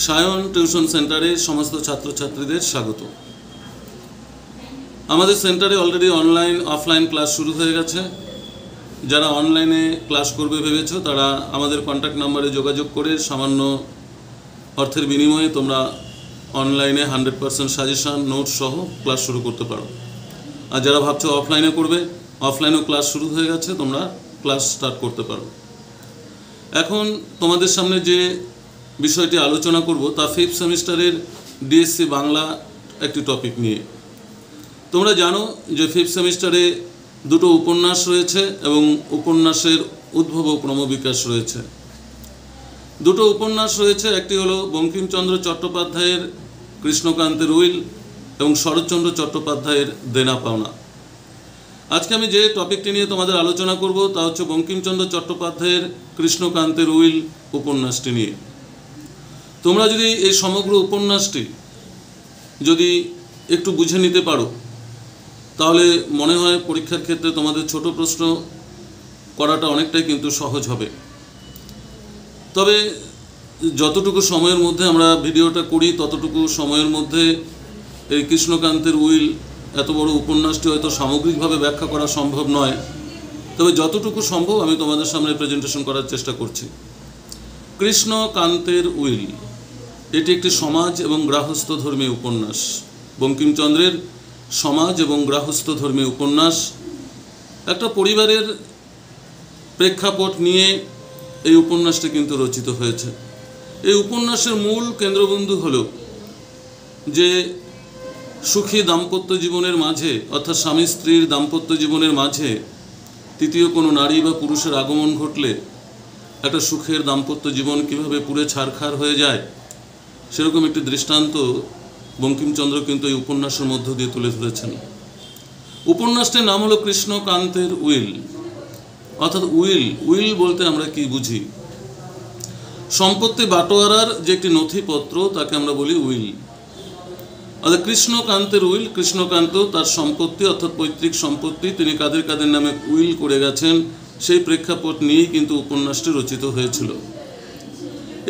Sayan tuition সেন্টারে সমস্ত ছাত্রছাত্রীদের স্বাগত। আমাদের সেন্টারে অলরেডি অনলাইন অফলাইন ক্লাস শুরু হয়ে গেছে। যারা অনলাইনে ক্লাস করবে ভেবেছো তারা আমাদের কন্ট্যাক্ট নাম্বারে যোগাযোগ করে সামান্য অর্থের বিনিময়ে তোমরা অনলাইনে 100% সাজেশন নোট সহ ক্লাস শুরু করতে পারো। আর যারা ভাবছো অফলাইনে করবে, অফলাইনেও ক্লাস শুরু হয়ে গেছে, তোমরা ক্লাস স্টার্ট করতে পারো। এখন তোমাদের সামনে যে বিষয়টি আলোচনা করব তা 5th সেমিস্টারের ডিএসসি বাংলা একটি টপিক নিয়ে। তোমরা জানো যে 5th সেমিস্টারে দুটো উপন্যাস রয়েছে এবং উপন্যাসের উদ্ভব ও ক্রমবিকাশ রয়েছে। দুটো উপন্যাস রয়েছে, একটি হলো বঙ্কিমচন্দ্র চট্টোপাধ্যায়ের কৃষ্ণকান্তের উইল এবং শরৎচন্দ্র চট্টোপাধ্যায়ের দেনা পাওনা। আজকে আমি যে টপিকটি নিয়ে তোমাদের আলোচনা করব তা হচ্ছে বঙ্কিমচন্দ্র চট্টোপাধ্যায়ের কৃষ্ণকান্তের উইল উপন্যাসটি নিয়ে। তোমরা যদি এই সমগ্র উপন্যাসটি যদি একটু বুঝে নিতে পারো তাহলে মনে হয় পরীক্ষার ক্ষেত্রে তোমাদের ছোট প্রশ্ন করাটা অনেকটাই কিন্তু সহজ হবে। তবে যতটুকু সময়ের মধ্যে আমরা ভিডিওটা করি ততটুকু সময়ের মধ্যে এই কৃষ্ণকান্তের উইল এত বড় উপন্যাসটি হয়তো সামগ্রিকভাবে ব্যাখ্যা করা সম্ভব নয়, তবে যতটুকু সম্ভব আমি তোমাদের সামনে প্রেজেন্টেশন করার চেষ্টা করছি। কৃষ্ণকান্তের উইল এটি একটি সমাজ এবং গার্হস্থ্যধর্মী উপন্যাস। বঙ্কিমচন্দ্রের সমাজ এবং গার্হস্থ্যধর্মী উপন্যাস। একটা পরিবারের প্রেক্ষাপট নিয়ে এই উপন্যাসটি কিন্তু রচিত হয়েছে। এই উপন্যাসের মূল কেন্দ্রবিন্দু হল যে সুখী দাম্পত্য জীবনের মাঝে, অর্থাৎ স্বামী স্ত্রীর দাম্পত্য জীবনের মাঝে তৃতীয় কোনো নারী বা পুরুষের আগমন ঘটলে একটা সুখের দাম্পত্য জীবন কীভাবে পুড়ে ছারখার হয়ে যায় সেরকম একটি দৃষ্টান্ত বঙ্কিমচন্দ্র কিন্তু এই উপন্যাসের মধ্য দিয়ে তুলে ধরেছেন। উপন্যাসটির নাম হলো কৃষ্ণকান্তের উইল। অর্থাৎ উইল বলতে আমরা কি বুঝি? সম্পত্তি বাটোয়ারার যে একটি নথিপত্র তাকে আমরা বলি উইল। অর্থাৎ কৃষ্ণকান্তের উইল, কৃষ্ণকান্ত তার সম্পত্তি অর্থাৎ পৈতৃক সম্পত্তি তিনি কাদের কাদের নামে উইল করে গেছেন সেই প্রেক্ষাপট নিয়েই কিন্তু উপন্যাসটি রচিত হয়েছিল।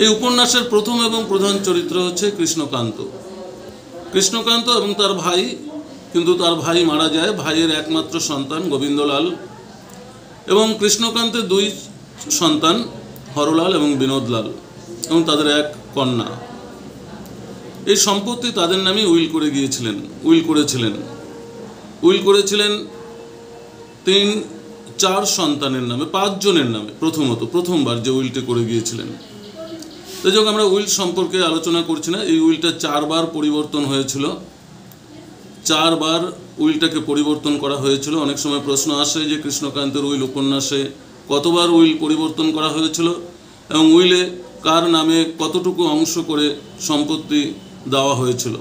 এই উপন্যাসের প্রথম এবং প্রধান চরিত্র হচ্ছে কৃষ্ণকান্ত। কৃষ্ণকান্ত এবং তার ভাই, কিন্তু তার ভাই মারা যায়, ভাইয়ের একমাত্র সন্তান গোবিন্দলাল এবং কৃষ্ণকান্তের দুই সন্তান হরলাল এবং বিনোদলাল এবং তাদের এক কন্যা। এই সম্পত্তি তাদের নামে উইল করেছিলেন 4 সন্তানের নামে, 5 জনের নামে প্রথমবার যে উইলটি করে গিয়েছিলেন। তো যখন আমরা উইল সম্পর্কে আলোচনা করছি না, এই উইলটা 4 বার পরিবর্তন হয়েছিল। 4 বার উইলটাকে পরিবর্তন করা হয়েছিল। অনেক সময় প্রশ্ন আসে যে কৃষ্ণকান্তের উইল উপন্যাসে কতবার উইল পরিবর্তন করা হয়েছিল এবং উইলে কার নামে কতটুকু অংশ করে সম্পত্তি দেওয়া হয়েছিল।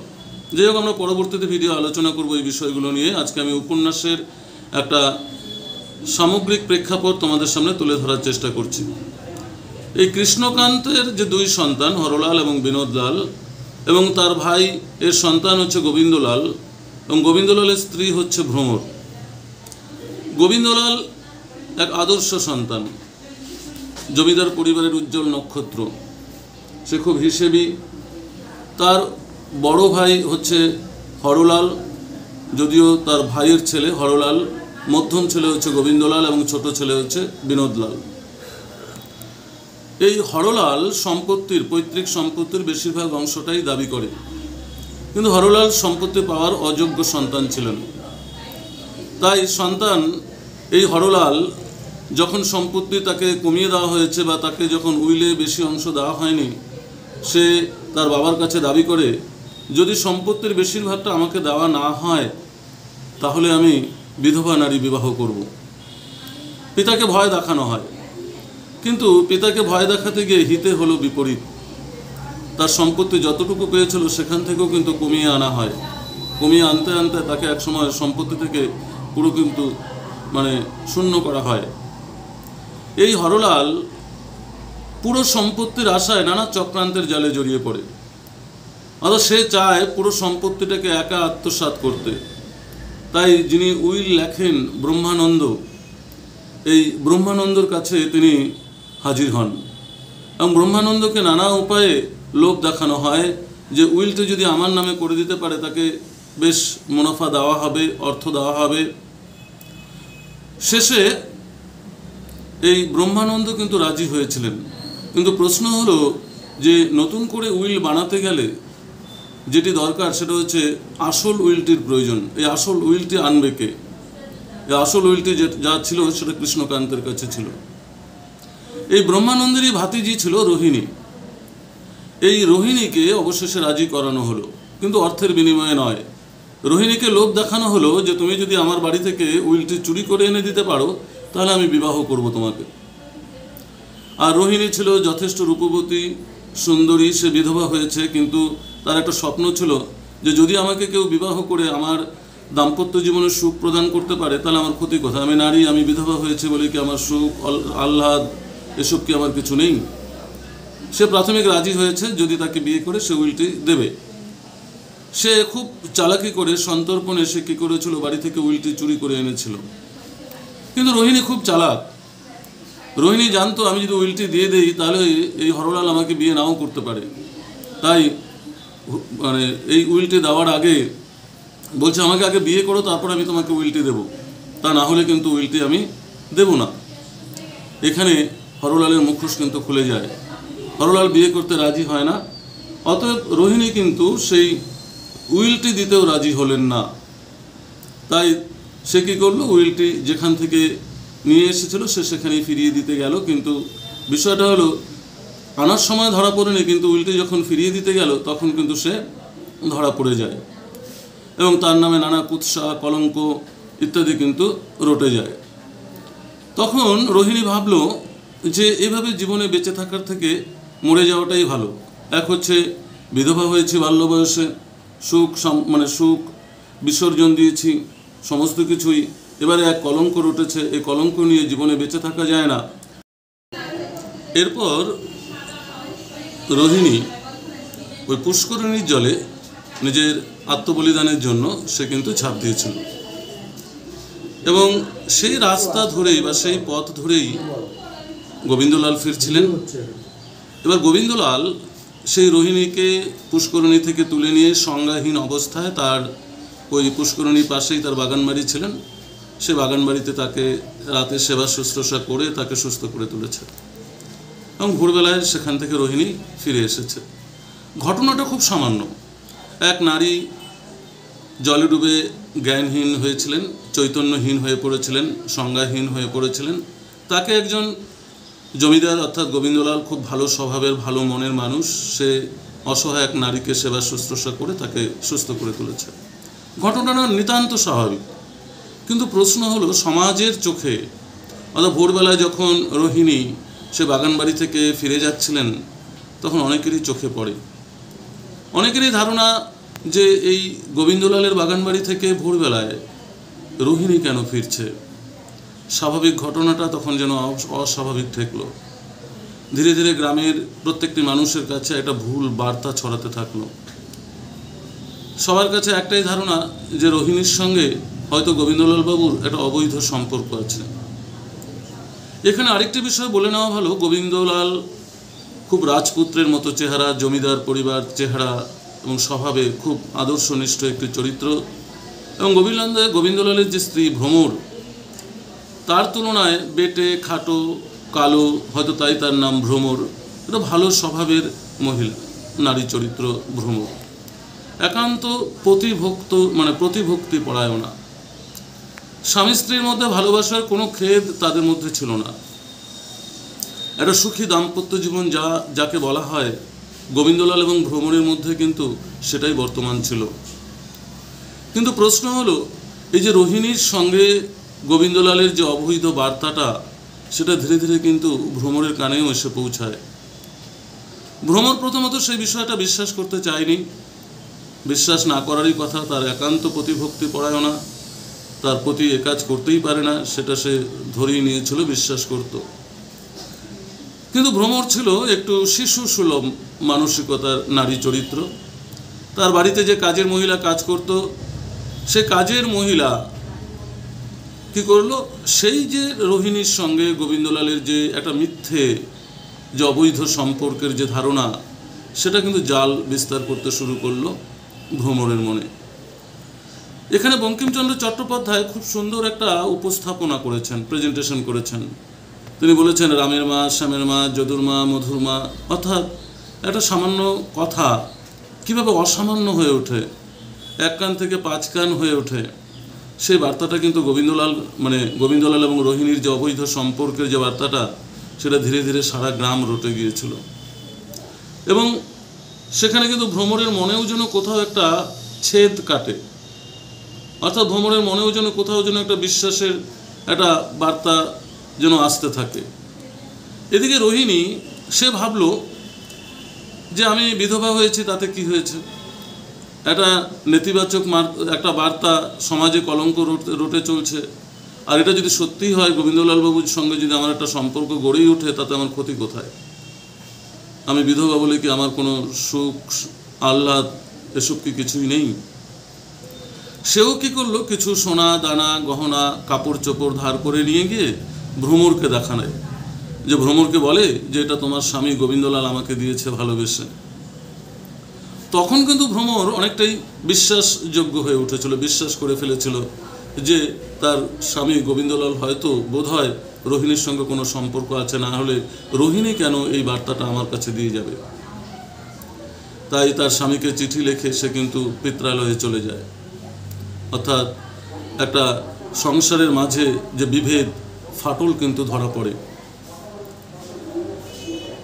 যাই হোক, আমরা পরবর্তীতে ভিডিও আলোচনা করব এই বিষয়গুলো নিয়ে। আজকে আমি উপন্যাসের একটা সামগ্রিক প্রেক্ষাপট তোমাদের সামনে তুলে ধরার চেষ্টা করছি। এই কৃষ্ণকান্তের যে 2 সন্তান হরলাল এবং বিনোদলাল এবং তার ভাই এর সন্তান হচ্ছে গোবিন্দলাল এবং গোবিন্দলালের স্ত্রী হচ্ছে ভ্রমর। গোবিন্দলাল এক আদর্শ সন্তান, জমিদার পরিবারের উজ্জ্বল নক্ষত্র। সে খুব হিসেবি। তার বড় ভাই হচ্ছে হরলাল, যদিও তার ভাইয়ের ছেলে হরলাল, মধ্যম ছেলে হচ্ছে গোবিন্দলাল এবং ছোট ছেলে হচ্ছে বিনোদলাল। এই হরলাল পৈতৃক সম্পত্তির বেশিরভাগ অংশটাই দাবি করে, কিন্তু হরলাল সম্পত্তি পাওয়ার অযোগ্য সন্তান ছিলেন। তাই এই হরলাল যখন সম্পত্তি তাকে কমিয়ে দেওয়া হয়েছে বা তাকে যখন উইলে বেশি অংশ দেওয়া হয়নি, সে তার বাবার কাছে দাবি করে যদি সম্পত্তির বেশিরভাগটা আমাকে দেওয়া না হয় তাহলে আমি বিধবা নারী বিবাহ করব। পিতাকে ভয় দেখানো হয়, কিন্তু পিতাকে ভয় দেখাতে গিয়ে হিতে হলো বিপরীত। তার সম্পত্তি যতটুকু পেয়েছিল সেখান থেকেও কিন্তু কমিয়ে আনা হয়। কমিয়ে আনতে আনতে তাকে একসময় সম্পত্তি থেকে পুরো কিন্তু শূন্য করা হয়। এই হরলাল পুরো সম্পত্তির আশায় নানা চক্রান্তের জালে জড়িয়ে পড়ে। অর্থাৎ সে চায় পুরো সম্পত্তিটাকে একা আত্মসাৎ করতে। তাই যিনি উইল লেখেন ব্রহ্মানন্দ, এই ব্রহ্মানন্দর কাছে তিনি হাজির হন এবং ব্রহ্মানন্দকে নানা উপায়ে লোভ দেখানো হয় যে উইলটা যদি আমার নামে করে দিতে পারে তাকে বেশ মুনাফা দেওয়া হবে, অর্থ দেওয়া হবে। শেষে এই ব্রহ্মানন্দ কিন্তু রাজি হয়েছিলেন। কিন্তু প্রশ্ন হলো যে নতুন করে উইল বানাতে গেলে যেটি দরকার সেটা হচ্ছে আসল উইলটির প্রয়োজন। এই আসল উইলটি আনবে কে? এই আসল উইলটি যা ছিল সেটা কৃষ্ণকান্তের কাছে ছিল। এই ব্রহ্মানন্দেরই ভাতিজি ছিল রোহিণী। এই রোহিণীকে অবশেষে রাজি করানো হলো, কিন্তু অর্থের বিনিময়ে নয়। রোহিণীকে লোভ দেখানো হলো যে তুমি যদি আমার বাড়ি থেকে উইলটি চুরি করে এনে দিতে পারো তাহলে আমি বিবাহ করব তোমাকে। আর রোহিণী ছিল যথেষ্ট রূপবতী, সুন্দরী, সে বিধবা হয়েছে, কিন্তু তার একটা স্বপ্ন ছিল যে যদি আমাকে কেউ বিবাহ করে আমার দাম্পত্য জীবনে সুখ প্রদান করতে পারে তাহলে আমার ক্ষতি কোথায়? আমি নারী, আমি বিধবা হয়েছে বলে কি আমার সুখ আহ্লাদ এসব কি আমার কিছু নেই? সে প্রাথমিক রাজি হয়েছে যদি তাকে বিয়ে করে সে উইলটি দেবে। সে খুব চালাকি করে সন্তর্পণে সে কী করেছিল, বাড়ি থেকে উইলটি চুরি করে এনেছিল। কিন্তু রোহিণী খুব চালাক। রোহিণী জানতো আমি যদি উইলটি দিয়ে দিই তাহলে এই হরলাল আমাকে বিয়ে নাও করতে পারে। তাই মানে এই উইলটি দেওয়ার আগে বলছে আমাকে আগে বিয়ে করো, তারপর আমি তোমাকে উইলটি দেবো, তা না হলে কিন্তু উইলটি আমি দেব না। এখানে হরলালের মুখোশ কিন্তু খুলে যায়। হরলাল বিয়ে করতে রাজি হয় না। অতএব রোহিণী কিন্তু সেই উইলটি দিতেও রাজি হলেন না। তাই সে কী করলো, উইলটি যেখান থেকে নিয়ে এসেছিল সে সেখানেই ফিরিয়ে দিতে গেল। কিন্তু বিষয়টা হলো আনার সময় ধরা পড়েনি, কিন্তু উইলটি যখন ফিরিয়ে দিতে গেল তখন কিন্তু সে ধরা পড়ে যায় এবং তার নামে নানা কুৎসা, কলঙ্ক ইত্যাদি কিন্তু রটে যায়। তখন রোহিণী ভাবলো যে এভাবে জীবনে বেঁচে থাকার থেকে মরে যাওয়াটাই ভালো। এক হচ্ছে বিধবা হয়েছি বাল্য বয়সে, সুখ বিসর্জন দিয়েছি সমস্ত কিছুই, এবারে এক কলঙ্ক রটেছে, এই কলঙ্ক নিয়ে জীবনে বেঁচে থাকা যায় না। এরপর রোহিণী ওই পুষ্করিণীর জলে নিজের আত্মবলিদানের জন্য সে কিন্তু ঝাঁপ দিয়েছিল এবং সেই রাস্তা ধরেই বা সেই পথ ধরেই গোবিন্দলাল ফিরছিলেন। এবার গোবিন্দলাল সেই রোহিণীকে পুষ্করিণী থেকে তুলে নিয়ে সংজ্ঞাহীন অবস্থায় তার ওই পুষ্করিণীর পাশেই তার বাগানবাড়ি ছিলেন, সে বাগানবাড়িতে তাকে রাতে সেবা শুশ্রূষা করে তাকে সুস্থ করে তুলেছে এবং ভোরবেলায় সেখান থেকে রোহিণী ফিরে এসেছে। ঘটনাটা খুব সামান্য। এক নারী জলে ডুবে জ্ঞানহীন হয়েছিলেন, চৈতন্যহীন হয়ে পড়েছিলেন, সংজ্ঞাহীন হয়ে পড়েছিলেন। তাকে একজন জমিদার অর্থাৎ গোবিন্দলাল, খুব ভালো স্বভাবের ভালো মনের মানুষ, সে অসহায় এক নারীকে সেবা শুশ্রূষা করে তাকে সুস্থ করে তুলেছে। ঘটনাটা নিতান্ত স্বাভাবিক। কিন্তু প্রশ্ন হলো সমাজের চোখে, অর্থাৎ ভোরবেলায় যখন রোহিণী সে বাগানবাড়ি থেকে ফিরে যাচ্ছিলেন তখন অনেকেরই চোখে পড়ে, অনেকেরই ধারণা যে এই গোবিন্দলালের বাগানবাড়ি থেকে ভোরবেলায় রোহিণী কেন ফিরছে। স্বাভাবিক ঘটনাটা তখন যেন অস্বাভাবিক ঠেকল। ধীরে ধীরে গ্রামের প্রত্যেকটি মানুষের কাছে একটা ভুল বার্তা ছড়াতে থাকলো। সবার কাছে একটাই ধারণা যে রোহিণীর সঙ্গে হয়তো গোবিন্দলাল বাবুর একটা অবৈধ সম্পর্ক আছে। এখানে আরেকটি বিষয় বলে নেওয়া ভালো, গোবিন্দলাল খুব রাজপুত্রের মতো চেহারা, জমিদার পরিবার চেহারা এবং স্বভাবে খুব আদর্শনিষ্ঠ একটি চরিত্র, এবং গোবিন্দলালের যে স্ত্রী ভ্রমর, তার তুলনায় বেটে খাটো কালো, হয়তো তাই তার নাম ভ্রমর, এটা ভালো স্বভাবের মহিলা নারী চরিত্র ভ্রমর, একান্ত প্রতিভক্তি পরায়ণা। স্বামী স্ত্রীর মধ্যে ভালোবাসার কোনো খেদ তাদের মধ্যে ছিল না। একটা সুখী দাম্পত্য জীবন যাকে বলা হয়, গোবিন্দলাল এবং ভ্রমরের মধ্যে কিন্তু সেটাই বর্তমান ছিল। কিন্তু প্রশ্ন হলো, এই যে রোহিণীর সঙ্গে গোবিন্দলালের যে অবৈধ বার্তাটা, সেটা ধীরে ধীরে কিন্তু ভ্রমরের কানেও এসে পৌঁছায়। ভ্রমর প্রথমত সেই বিষয়টা বিশ্বাস করতে চায়নি, বিশ্বাস না করারই কথা, তার একান্ত প্রতিভক্তি পরায়ণা, তার প্রতি এ কাজ করতেই পারে না সেটা সে ধরেই নিয়েছিল, বিশ্বাস করত। কিন্তু ভ্রমর ছিল একটু শিশু সুলভ মানসিকতার নারী চরিত্র। তার বাড়িতে যে কাজের মহিলা কাজ করত, সে কাজের মহিলা কি করলো, সেই যে রোহিণীর সঙ্গে গোবিন্দলালের যে একটা মিথ্যে যে অবৈধ সম্পর্কের যে ধারণা, সেটা কিন্তু জাল বিস্তার করতে শুরু করলো ভ্রমরের মনে। এখানে বঙ্কিমচন্দ্র চট্টোপাধ্যায় খুব সুন্দর একটা উপস্থাপনা করেছেন, প্রেজেন্টেশন করেছেন। তিনি বলেছেন রামের মা, শ্যামের মা, যদুর মা, মধুর মা, অর্থাৎ একটা সামান্য কথা কীভাবে অসামান্য হয়ে ওঠে, এক কান থেকে 5 কান হয়ে ওঠে। সেই বার্তাটা কিন্তু গোবিন্দলাল এবং রোহিণীর যে অবৈধ সম্পর্কের যে বার্তাটা, সেটা ধীরে ধীরে সারা গ্রাম রটে গিয়েছিল। এবং সেখানে কিন্তু ভ্রমরের মনেও যেন কোথাও একটা ছেদ কাটে, অর্থাৎ ভ্রমরের মনেও যেন কোথাও যেন একটা বিশ্বাসের একটা বার্তা যেন আসতে থাকে। এদিকে রোহিণী সে ভাবলো যে আমি বিধবা হয়েছি, তাতে কি হয়েছে, একটা নেতিবাচক একটা বার্তা সমাজে কলঙ্ক রটে চলছে। আর এটা যদি সত্যিই হয়, গোবিন্দলাল বাবুর সঙ্গে যদি আমার একটা সম্পর্ক গড়েই ওঠে, তাতে আমার ক্ষতি কোথায়? আমি বিধবা বলে কি আমার কোনো সুখ আহ্লাদ এসব কি কিছুই নেই? সেও কি করলো, কিছু সোনা দানা গহনা কাপড় চোপড় ধার করে নিয়ে গিয়ে ভ্রমরকে দেখায়, যে ভ্রমরকে বলে যে এটা তোমার স্বামী গোবিন্দলাল আমাকে দিয়েছে ভালোবেসে। তখন কিন্তু ভ্রমর অনেকটাই বিশ্বাসযোগ্য হয়ে উঠেছিল, বিশ্বাস করে ফেলেছিল যে তার স্বামী গোবিন্দলাল হয়তো বোধহয় রোহিণীর সঙ্গে কোনো সম্পর্ক আছে, না হলে রোহিণী কেন এই বার্তাটা আমার কাছে দিয়ে যাবে। তাই তার স্বামীকে চিঠি লিখে সে কিন্তু পিত্রালয়ে চলে যায়। অর্থাৎ একটা সংসারের মাঝে যে বিভেদ, ফাটল কিন্তু ধরা পড়ে।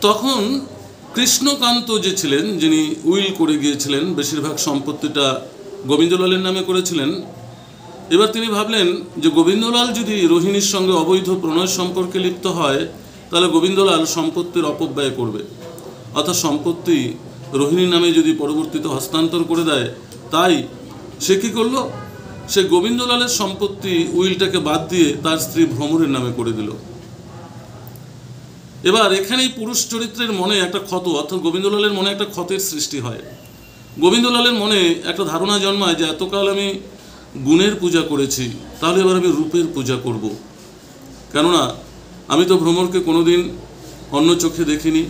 তখন কৃষ্ণকান্ত যে ছিলেন, যিনি উইল করে গিয়েছিলেন, বেশিরভাগ সম্পত্তিটা গোবিন্দলালের নামে করেছিলেন। এবার তিনি ভাবলেন যে গোবিন্দলাল যদি রোহিণীর সঙ্গে অবৈধ প্রণয় সম্পর্কে লিপ্ত হয়, তাহলে গোবিন্দলাল সম্পত্তির অপব্যয় করবে, অর্থাৎ সম্পত্তি রোহিণীর নামে যদি পরবর্তীতে হস্তান্তর করে দেয়। তাই সে কী করল, সে গোবিন্দলালের সম্পত্তি উইলটাকে বাদ দিয়ে তার স্ত্রী ভ্রমরের নামে করে দিল। এবার এখানেই পুরুষ চরিত্রের মনে একটা ক্ষত, অর্থাৎ গোবিন্দলালের মনে একটা ক্ষতের সৃষ্টি হয়। গোবিন্দলালের মনে একটা ধারণা জন্মায় যে এতকাল আমি গুণের পূজা করেছি, তাহলে এবার আমি রূপের পূজা করব। কেননা আমি তো ভ্রমরকে কোনোদিন অন্য চোখে দেখিনি,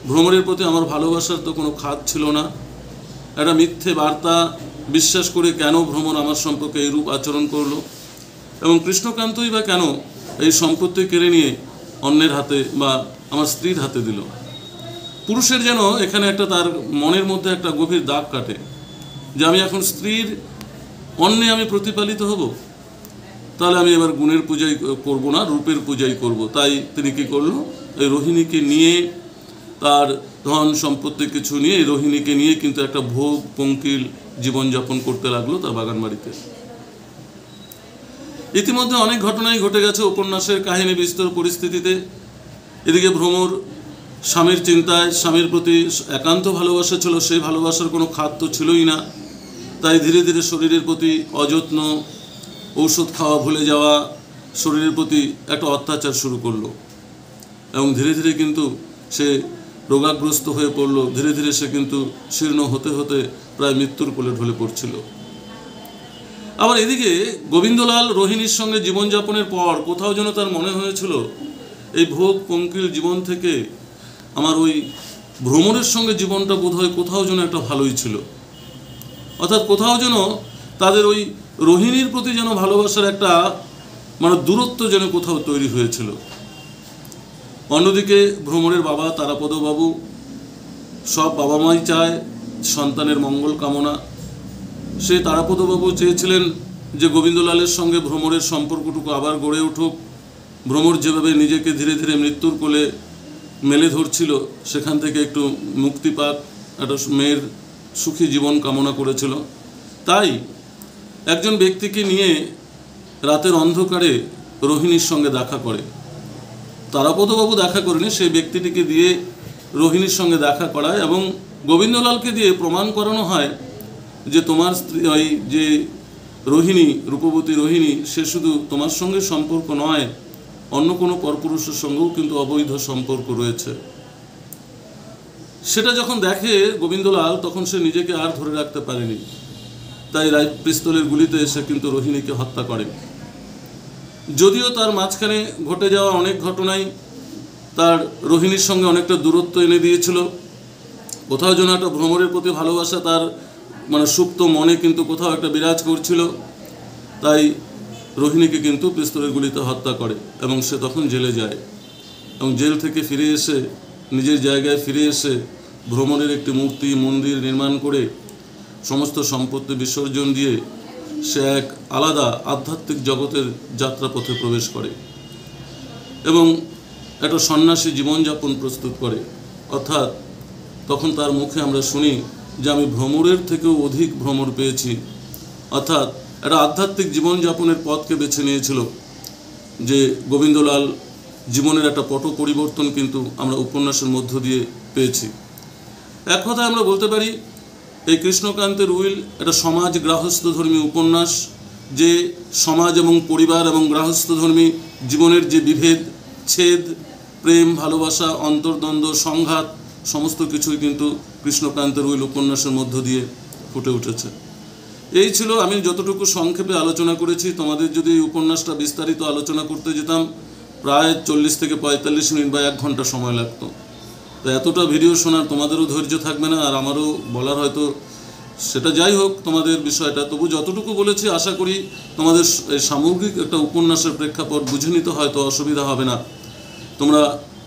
ভ্রমরের প্রতি আমার ভালোবাসার তো কোনো খাদ ছিল না। একটা মিথ্যে বার্তা বিশ্বাস করে কেন ভ্রমর আমার সম্পর্কে এই রূপ আচরণ করলো, এবং কৃষ্ণকান্তই বা কেন এই সম্পত্তি কেড়ে নিয়ে অন্যের হাতে বা আমার স্ত্রীর হাতে দিল। পুরুষের যেন এখানে একটা তার মনের মধ্যে একটা গভীর দাগ কাটে যে আমি এখন স্ত্রীর অন্যে আমি প্রতিপালিত হব, তাহলে আমি এবার গুণের পূজাই করব না, রূপের পূজাই করব। তাই তিনি কী করলো, এই রোহিণীকে নিয়ে, তার ধন সম্পত্তি কিছু নিয়ে, রোহিণীকে নিয়ে কিন্তু একটা ভোগ পঙ্কিল জীবনযাপন করতে লাগলো তার বাগান বাড়িতে। ইতিমধ্যে অনেক ঘটনাই ঘটে গেছে উপন্যাসের কাহিনী বিস্তর পরিস্থিতিতে। এদিকে ভ্রমর স্বামীর চিন্তায়, স্বামীর প্রতি একান্ত ভালোবাসা ছিল, সেই ভালোবাসার কোনো খাদ তো ছিলই না। তাই ধীরে ধীরে শরীরের প্রতি অযত্ন, ঔষধ খাওয়া ভুলে যাওয়া, শরীরের প্রতি একটা অত্যাচার শুরু করলো, এবং ধীরে ধীরে কিন্তু সে রোগাগ্রস্ত হয়ে পড়লো। ধীরে ধীরে সে কিন্তু শীর্ণ হতে হতে প্রায় মৃত্যুর কোলে ঢলে পড়ছিল। আবার এদিকে গোবিন্দলাল রোহিণীর সঙ্গে জীবনযাপনের পর কোথাও যেন তার মনে হয়েছিল এই ভোগ পঙ্কিল জীবন থেকে আমার ওই ভ্রমরের সঙ্গে জীবনটা বোধহয় কোথাও যেন একটা ভালোই ছিল। অর্থাৎ কোথাও যেন তাদের ওই রোহিণীর প্রতি যেন ভালোবাসার একটা দূরত্ব যেন কোথাও তৈরি হয়েছিল। অন্যদিকে ভ্রমরের বাবা তারাপদবাবু, সব বাবা মাই চায় সন্তানের মঙ্গল কামনা। সে তারাপদবাবু চেয়েছিলেন যে গোবিন্দলালের সঙ্গে ভ্রমরের সম্পর্কটুকু আবার গড়ে উঠুক। ভ্রমর যেভাবে নিজেকে ধীরে ধীরে মৃত্যুর কোলে মেলে ধরছিল, সেখান থেকে একটু মুক্তি পাক, একটা মেয়ের সুখী জীবন কামনা করেছিল। তাই একজন ব্যক্তিকে নিয়ে রাতের অন্ধকারে রোহিণীর সঙ্গে দেখা করে। তারাপদবাবু দেখা করেনি, সেই ব্যক্তিটিকে দিয়ে রোহিণীর সঙ্গে দেখা করায় এবং গোবিন্দলালকে দিয়ে প্রমাণ করানো হয় যে তোমার স্ত্রী, ওই যে রোহিণী, রূপবতী রোহিণী, সে শুধু তোমার সঙ্গে সম্পর্ক নয়, অন্য কোনো পরপুরুষের সঙ্গেও কিন্তু অবৈধ সম্পর্ক রয়েছে। সেটা যখন দেখে গোবিন্দলাল, তখন সে নিজেকে আর ধরে রাখতে পারেনি। তাই পিস্তলের গুলিতে সে কিন্তু রোহিণীকে হত্যা করে। যদিও তার মাঝখানে ঘটে যাওয়া অনেক ঘটনাই তার রোহিণীর সঙ্গে অনেকটা দূরত্ব এনে দিয়েছিল, কোথাও যেন একটা ভ্রমরের প্রতি ভালোবাসা তার মানে সুপ্ত মনে কিন্তু কোথাও একটা বিরাজ করছিল। তাই রোহিণীকে কিন্তু পিস্তলের গুলিতে হত্যা করে এবং সে তখন জেলে যায় এবং জেল থেকে ফিরে এসে নিজের জায়গায় ফিরে এসে ভ্রমণের একটি মূর্তি মন্দির নির্মাণ করে সমস্ত সম্পত্তি বিসর্জন দিয়ে সে এক আলাদা আধ্যাত্মিক জগতের যাত্রাপথে প্রবেশ করে এবং একটা সন্ন্যাসী জীবনযাপন প্রস্তুত করে। অর্থাৎ তখন তার মুখে আমরা শুনি যে আমি ভ্রমরের থেকেও অধিক ভ্রমর পেয়েছি। অর্থাৎ একটা আধ্যাত্মিক জীবনযাপনের পথকে বেছে নিয়েছিল। যে গোবিন্দলাল জীবনের একটা পট পরিবর্তন কিন্তু আমরা উপন্যাসের মধ্য দিয়ে পেয়েছি। এক কথায় আমরা বলতে পারি এই কৃষ্ণকান্তের উইল একটা সমাজ গৃহস্থধর্মী উপন্যাস, যে সমাজ এবং পরিবার এবং গৃহস্থধর্মী জীবনের যে বিভেদ ছেদ প্রেম ভালোবাসা অন্তর্দ্বন্দ্ব সংঘাত সমস্ত কিছুই কিন্তু কৃষ্ণকান্তের উইল উপন্যাসের মধ্য দিয়ে ফুটে উঠেছে। এই ছিল আমি যতটুকু সংক্ষেপে আলোচনা করেছি। তোমাদের যদি এই উপন্যাসটা বিস্তারিত আলোচনা করতে যেতাম প্রায় 40 থেকে 45 মিনিট বা 1 ঘন্টা সময় লাগতো। তো এতটা ভিডিও শোনার তোমাদেরও ধৈর্য থাকবে না, আর আমারও বলার হয়তো সেটা যাই হোক তোমাদের বিষয়টা, তবু যতটুকু বলেছি আশা করি তোমাদের সামগ্রিক একটা উপন্যাসের প্রেক্ষাপট বুঝে নিতে হয়তো অসুবিধা হবে না। তোমরা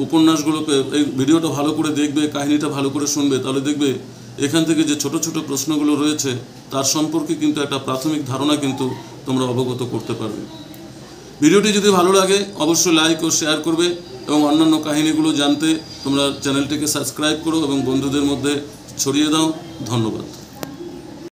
উপন্যাসগুলোকে এই ভিডিওটা ভালো করে দেখবে, কাহিনীটা ভালো করে শুনবে, তাহলে দেখবে এখান থেকে যে ছোট ছোট প্রশ্নগুলো রয়েছে তার সম্পর্কে কিন্তু একটা প্রাথমিক ধারণা কিন্তু তোমরা অবগত করতে পারবে। ভিডিওটি যদি ভালো লাগে অবশ্যই লাইক ও শেয়ার করবে এবং অন্যান্য কাহিনীগুলো জানতে তোমরা চ্যানেলটিকে সাবস্ক্রাইব করো এবং বন্ধুদের মধ্যে ছড়িয়ে দাও। ধন্যবাদ।